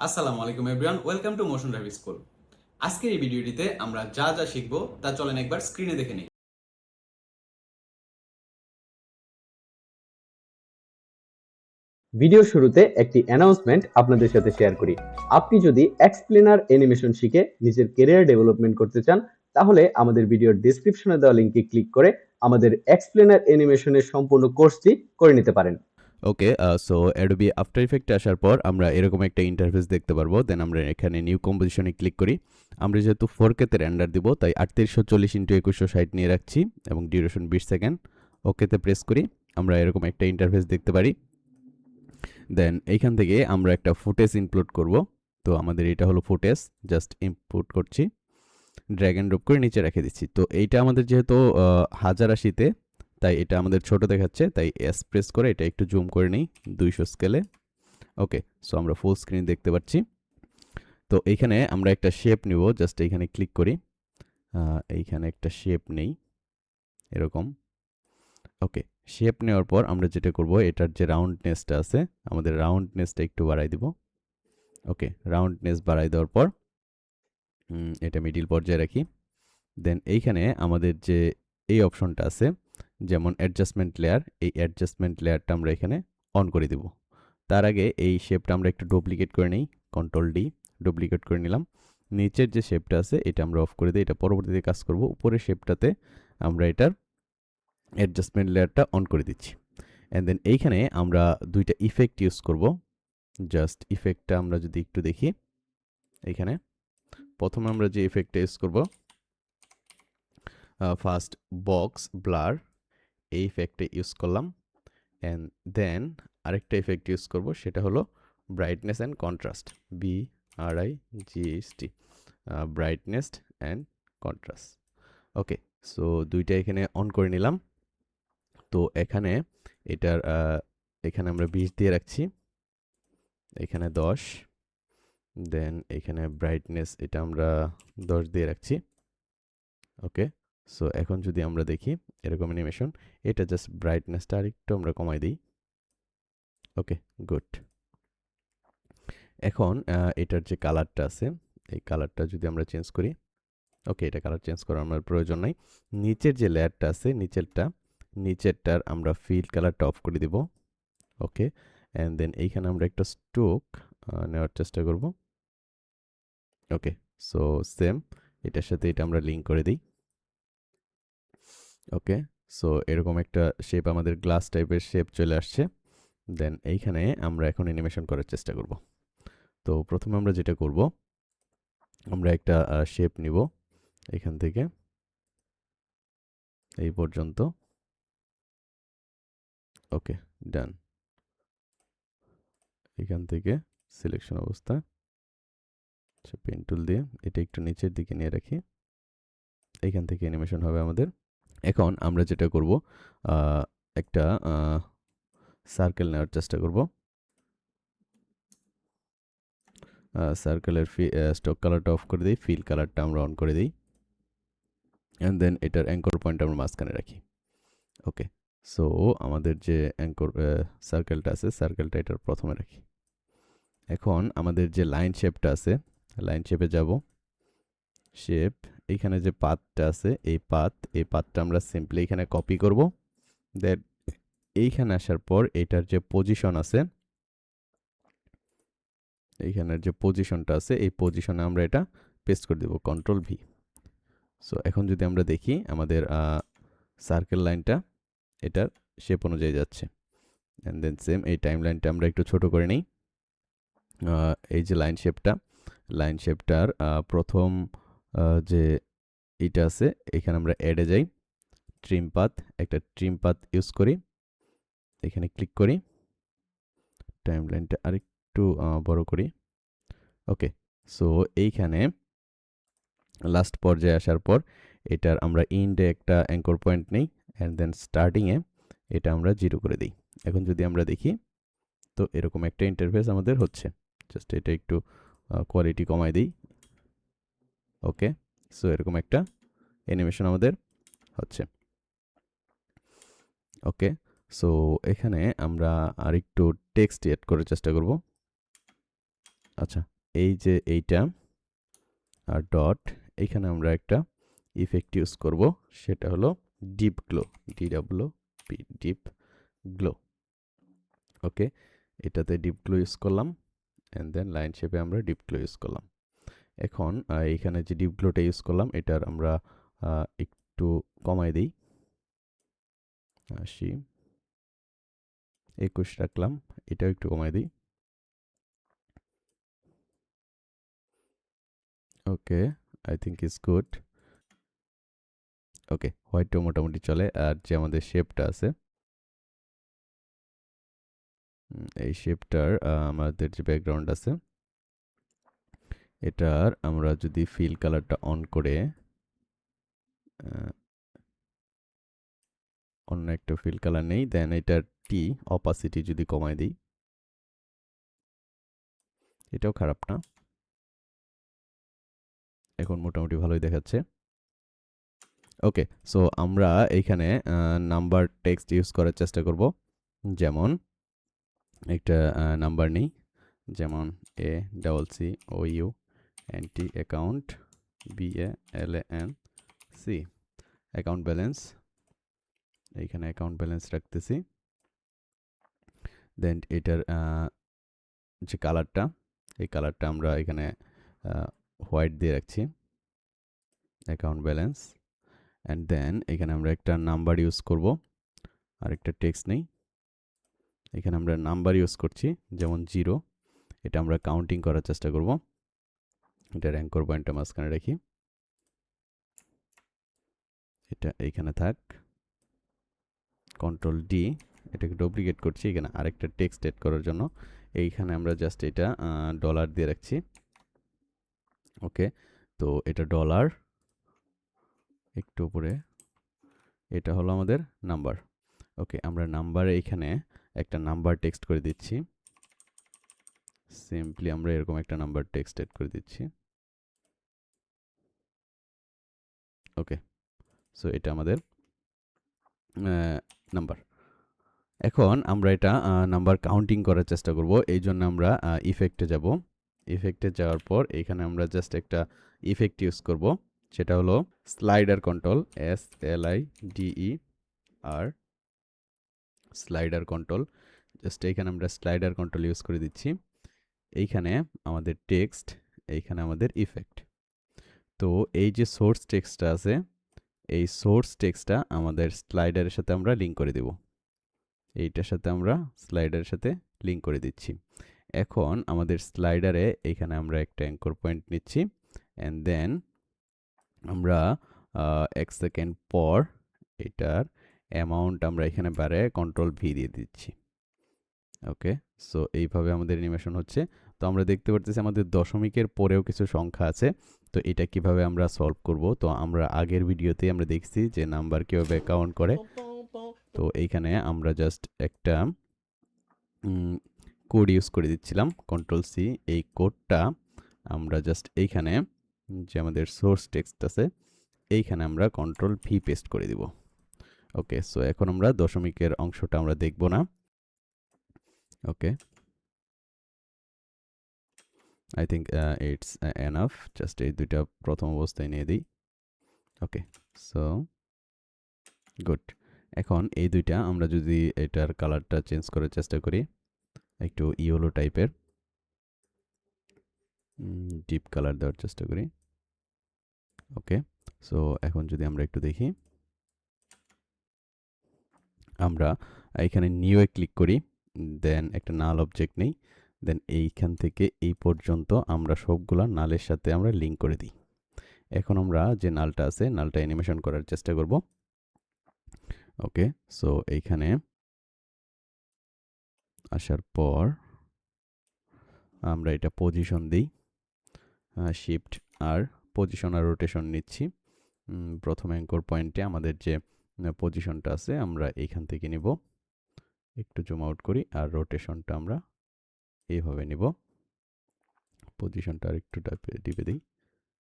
আসসালামু আলাইকুম everyone, welcome to motion drive school. আজকের এই ভিডিওটিতে আমরা যা যা শিখব তা চলেন একবার স্ক্রিনে দেখে নিই। ভিডিওর শুরুতে একটি অ্যানাউন্সমেন্ট আপনাদের সাথে শেয়ার করি। আপনি যদি এক্সপ্লেনার অ্যানিমেশন শিখে নিজের ক্যারিয়ার ডেভেলপমেন্ট করতে চান, তাহলে আমাদের ভিডিওর ডেসক্রিপশনে দেওয়া লিঙ্কে ক্লিক করে আমাদের এক্সপ্লেনার অ্যানিমেশনের সম্পূর্ণ কোর্সটি করে নিতে পারেন। ওকে, সো অ্যাডোবি আফটার ইফেক্টে আসার পর আমরা এরকম একটা ইন্টারফেস দেখতে পারবো। দেন আমরা এখানে নিউ কম্পোজিশনে ক্লিক করি। আমরা যেহেতু 4K তে রেন্ডার দিব, তাই 3840 ইন্টু 2160 নিয়ে রাখছি এবং ডিউরেশন 20 সেকেন্ড। ওকেতে প্রেস করি। আমরা এরকম একটা ইন্টারফেস দেখতে পারি। দেন এইখান থেকে আমরা একটা ফুটেজ ইনক্লুড করব। তো আমাদের এটা হলো ফুটেজ, জাস্ট ইনপুট করছি, ড্র্যাগ অ্যান্ড ড্রপ করে নিচে রেখে দিচ্ছি। তো এইটা আমাদের যেহেতু 1080 তাই এটা আমাদের ছোট দেখাচ্ছে, তাই এস প্রেস করে এটা একটু জুম করে নিই 200 স্কেলে। ওকে, সো আমরা ফুল স্ক্রিন দেখতে পাচ্ছি। তো এইখানে আমরা একটা শেপ নিব, জাস্ট এইখানে ক্লিক করি, এইখানে একটা শেপ নেই এরকম। ওকে, শেপ নেওয়ার পর আমরা যেটা করব, এটার যে রাউন্ডনেসটা আছে, আমাদের রাউন্ডনেসটা একটু বাড়াই দিব। ওকে, রাউন্ডনেস বাড়াই দেওয়ার পর এটা মিডিল পর্যায়ে রাখি। দেন এইখানে আমাদের যে এই অপশনটা আছে, যেমন অ্যাডজাস্টমেন্ট লেয়ার, এই অ্যাডজাস্টমেন্ট লেয়ারটা আমরা এখানে অন করে দেব। তার আগে এই শেপটা আমরা একটু ডুপ্লিকেট করে নিই, কন্ট্রোল ডি, ডুপ্লিকেট করে নিলাম। নিচের যে শেপটা আছে এটা আমরা অফ করে দিই, এটা পরবর্তীতে কাজ করব। উপরের শেপটাতে আমরা এটার অ্যাডজাস্টমেন্ট লেয়ারটা অন করে দিচ্ছি। অ্যান্ড দেন এইখানে আমরা দুইটা ইফেক্ট ইউজ করব। জাস্ট ইফেক্টটা আমরা যদি একটু দেখি, এইখানে প্রথমে আমরা যে ইফেক্টটা ইউজ করব, ফার্স্ট বক্স ব্লার, এই ইফেক্টটা ইউজ করলাম। অ্যান্ড দেন আরেকটা ইফেক্ট ইউজ করব, সেটা হলো brightness and contrast, BRIGST, brightness and contrast. Okay, so দুইটা এখানে অন করে নিলাম। তো এখানে এটার এখানে আমরা 20 দিয়ে রাখছি, এখানে 10, দেন এখানে ব্রাইটনেস এটা আমরা 10 দিয়ে রাখছি। ওকে, সো এখন যদি আমরা দেখি এরকম অ্যানিমেশন, এটা জাস্ট ব্রাইটনেসটা আরেকটু আমরা কমাই দিই। ওকে, গুড। এখন এটার যে কালারটা আছে, এই কালারটা যদি আমরা চেঞ্জ করি, ওকে, এটা কালার চেঞ্জ করার আমার প্রয়োজন নাই। নিচের যে লেয়ারটা আছে, নিচেরটার আমরা ফিল কালারটা অফ করে দিব। ওকে, অ্যান্ড দেন এইখানে আমরা একটা স্ট্রোক নেওয়ার চেষ্টা করব। ওকে, সো সেম এটার সাথে এটা আমরা লিঙ্ক করে দিই। ওকে, সো এরকম একটা শেপ, আমাদের গ্লাস টাইপের শেপ চলে আসছে। দেন এইখানে আমরা এখন অ্যানিমেশন করার চেষ্টা করব। তো প্রথমে আমরা যেটা করব, আমরা একটা শেপ নিব এখান থেকে এই পর্যন্ত। ওকে, ডান। এখান থেকে সিলেকশন অবস্থা, আচ্ছা, পেন টুল দিয়ে এটা একটু নিচের দিকে নিয়ে রাখি। এখান থেকে অ্যানিমেশন হবে আমাদের। এখন আমরা যেটা করব, একটা সার্কেল নেওয়ার চেষ্টা করব। সার্কেলের স্টক কালারটা অফ করে দিই, ফিল কালারটা আমরা অন করে দিই। অ্যান্ড দেন এটার অ্যাঙ্কর পয়েন্ট আমরা মাঝখানে রাখি। ওকে, সো আমাদের যে অ্যাঙ্কর সার্কেলটা আছে, সার্কেলটা এটার প্রথমে রাখি। এখন আমাদের যে লাইন শেপটা আছে, লাইন শেপে যাব, শেপ, এইখানে যে পাথটা আছে, এই পাথটা আমরা সিম্পলি এখানে কপি করব। দেন এইখানে আসার পর এটার যে পজিশন আছে, এইখানের যে পজিশনটা আছে, এই পজিশনে আমরা এটা পেস্ট করে দেব, কন্ট্রোল ভি। সো এখন যদি আমরা দেখি আমাদের সার্কেল লাইনটা এটার শেপ অনুযায়ী যাচ্ছে। অ্যান্ড দেন সেম এই টাইম লাইনটা আমরা একটু ছোট করে নিই। এই যে লাইন শেপটার প্রথম যে এইটা আছে, এখানে আমরা অ্যাডে যাই, একটা ট্রিম পাথ ইউজ করি, এখানে ক্লিক করি, টাইম লাইনটা আরেকটু বড় করি। ওকে, সো এইখানে লাস্ট পর্যায়ে আসার পর এটার আমরা ইন্ডে একটা অ্যাঙ্কর পয়েন্ট নেই, অ্যান্ড দেন স্টার্টিংয়ে এটা আমরা 0 করে দিই। এখন যদি আমরা দেখি, তো এরকম একটা ইন্টারফেস আমাদের হচ্ছে। জাস্ট এটা একটু কোয়ালিটি কমাই দিই। ওকে, সো এরকম একটা অ্যানিমেশন আমাদের হচ্ছে। ওকে, সো এখানে আমরা আরেকটু টেক্সট এড করার চেষ্টা করব। আচ্ছা, এই যে এইটা আর ডট, এইখানে আমরা একটা ইফেক্ট ইউজ করব, সেটা হলো deep glow, DWP, deep glow. Okay, এটাতে ডিপ গ্লো ইউজ করলাম, অ্যান্ড দেন লাইন শেপে আমরা ডিপ গ্লো ইউজ করলাম। এখন এইখানে যে ডিপ গ্লোটা ইউজ করলাম এটার আমরা একটু কমাই দিই, 80, 21 রাখলাম, এটাও একটু কমাই দিই। ওকে, আই থিঙ্ক ইজ গুড। ওকে, হোয়াইটটাও মোটামুটি চলে। আর যে আমাদের শেপটা আছে, এই শেপটার আমাদের যে ব্যাকগ্রাউন্ড আছে, এটার আমরা যদি ফিল কালারটা অন করে অন্য একটা ফিল কালার নেই, দেন এটার অপাসিটি যদি কমাই দিই, এটাও খারাপ না, এখন মোটামুটি ভালোই দেখাচ্ছে। ওকে, সো আমরা এইখানে নাম্বার টেক্সট ইউজ করার চেষ্টা করব। যেমন একটা নাম্বার নেই, যেমন ACCOUNT account, BALANC, account balance, এইখানে অ্যাকাউন্ট ব্যালেন্স রাখতেছি। দেন এটার যে কালারটা, এই কালারটা আমরা এখানে হোয়াইট দিয়ে রাখছি, অ্যাকাউন্ট ব্যালেন্স। অ্যান্ড দেন এখানে আমরা একটা নাম্বার ইউজ করব, আর একটা টেক্সট নেই, এখানে আমরা নাম্বার ইউজ করছি, যেমন 0, এটা আমরা কাউন্টিং করার চেষ্টা করব। এটা অ্যাঙ্কর পয়েন্টটা মাঝখানে রাখি, এটা এইখানে থাক। কন্ট্রোল ডি, এটাকে ডুপ্লিকেট করছি এখানে আরেকটা টেক্সট এড করার জন্য। এইখানে আমরা জাস্ট এটা ডলার দিয়ে রাখছি। ওকে, তো এটা ডলার, একটু উপরে, এটা হলো আমাদের নাম্বার। ওকে, আমরা নাম্বারে এইখানে একটা নাম্বার টেক্সট করে দিচ্ছি। সিম্পলি আমরা এরকম একটা নাম্বার টেক্সট এড করে দিচ্ছি। ওকে, সো এটা আমাদের নাম্বার। এখন আমরা এটা নাম্বার কাউন্টিং করার চেষ্টা করব, এই জন্য আমরা ইফেক্টে যাব। ইফেক্টে যাওয়ার পর এখানে আমরা জাস্ট একটা ইফেক্ট ইউজ করব, সেটা হলো slider control, SLIDER, slider control. Just এইখানে আমরা স্লাইডার কন্ট্রোল ইউজ করে দিচ্ছি। এইখানে আমাদের টেক্সট, এইখানে আমাদের ইফেক্ট। তো এই যে সোর্স টেক্সটটা আছে, এই সোর্স টেক্সটটা আমাদের স্লাইডারের সাথে আমরা লিঙ্ক করে দেব। এইটার সাথে আমরা স্লাইডারের সাথে লিঙ্ক করে দিচ্ছি। এখন আমাদের স্লাইডারে এইখানে আমরা একটা অ্যাঙ্কর পয়েন্ট নিচ্ছি, অ্যান্ড দেন আমরা 1 সেকেন্ড পর এটার অ্যামাউন্ট আমরা এখানে বাড়ায় কন্ট্রোল ভি দিয়ে দিচ্ছি। ওকে, সো এইভাবে আমাদের অ্যানিমেশন হচ্ছে। তো আমরা দেখতে পারতেছি আমাদের দশমিকের পরেও কিছু সংখ্যা আছে। তো এটা কিভাবে আমরা সলভ করব, তো আমরা আগের ভিডিওতে আমরা দেখছি যে নাম্বার কিভাবে কাউন্ট করে। তো এইখানে আমরা জাস্ট একটা কোড ইউজ করে দিচ্ছিলাম, কন্ট্রোল সি। এই কোডটা আমরা জাস্ট এইখানে যে আমাদের সোর্স টেক্সট আছে, এইখানে আমরা কন্ট্রোল ভি পেস্ট করে দিব। ওকে, সো এখন আমরা দশমিকের অংশটা আমরা দেখব না। Okay, I think it's enough, just এই দুইটা প্রথম অবস্থায় নিয়ে দিই। Okay, so good. এখন এই দুইটা আমরা যদি এটার কালারটা চেঞ্জ করার চেষ্টা করি, একটু ইয়েলো টাইপের ডিপ কালার দেওয়ার চেষ্টা করি। ওকে, সো এখন যদি আমরা একটু দেখি, আমরা এখানে নিউয়ে ক্লিক করি, দেন একটা নাল অবজেক্ট নেই, দেন এইখান থেকে এই পর্যন্ত আমরা সবগুলা নালের সাথে আমরা লিঙ্ক করে দিই। এখন আমরা যে নালটা আছে, নালটা অ্যানিমেশন করার চেষ্টা করব। ওকে, সো এইখানে আসার পর আমরা এটা পজিশন দিই, শিফট আর পজিশন আর রোটেশন নিচ্ছি। প্রথম অ্যাঙ্কর পয়েন্টে আমাদের যে পজিশনটা আছে আমরা এইখান থেকে নিব, একটু জুম আউট করি, আর রোটেশনটা আমরা এইভাবে নিব। পজিশনটা আর একটু টিপে দিই,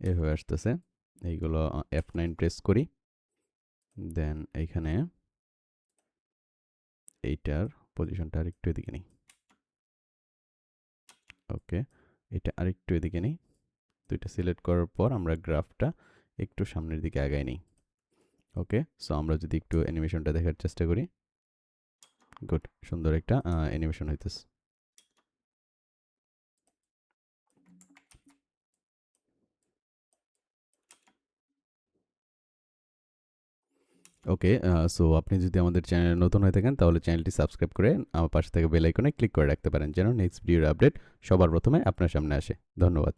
এভাবে আসতেছে। এইগুলো F9 প্রেস করি, দেন এইখানে এইটার পজিশনটা আর একটু এদিকে নিই। ওকে, এটা আরেকটু এদিকে নেই। তো এটা সিলেক্ট করার পর আমরা গ্রাফটা একটু সামনের দিকে আগাই নিই। ওকে, সো আমরা যদি একটু অ্যানিমেশনটা দেখার চেষ্টা করি, গুড, সুন্দর একটা অ্যানিমেশন হইতেছে। ওকে, সো আপনি যদি আমাদের চ্যানেলে নতুন হয়ে থাকেন তাহলে চ্যানেলটি সাবস্ক্রাইব করে আমার পাশে থেকে বেল আইকনে ক্লিক করে রাখতে পারেন যেন নেক্সট ভিডিওর আপডেট সবার প্রথমে আপনার সামনে আসে। ধন্যবাদ।